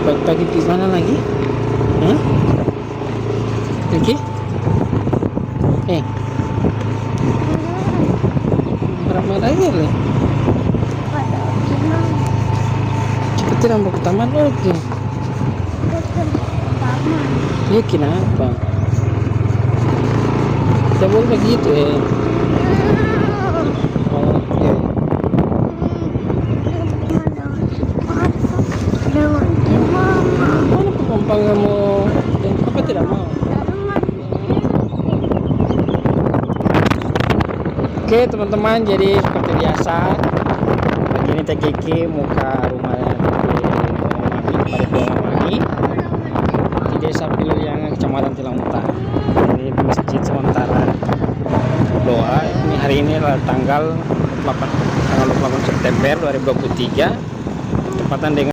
pagi di mana lagi? Hah? Lagi? Berapa lagi le? Cepetin mau ke taman lagi. Ya kenapa? Tidak boleh begitu Oh iya. Mana penumpang kamu? Apa tidak mau? Oke teman-teman, jadi seperti biasa pagi ini Teh Kiki muka rumah pada Mami di Desa Pililiang, Kecamatan Tilang Utara. Ini di masjid sementara doa. Ini hari ini adalah tanggal 28 September 2023, tepatan dengan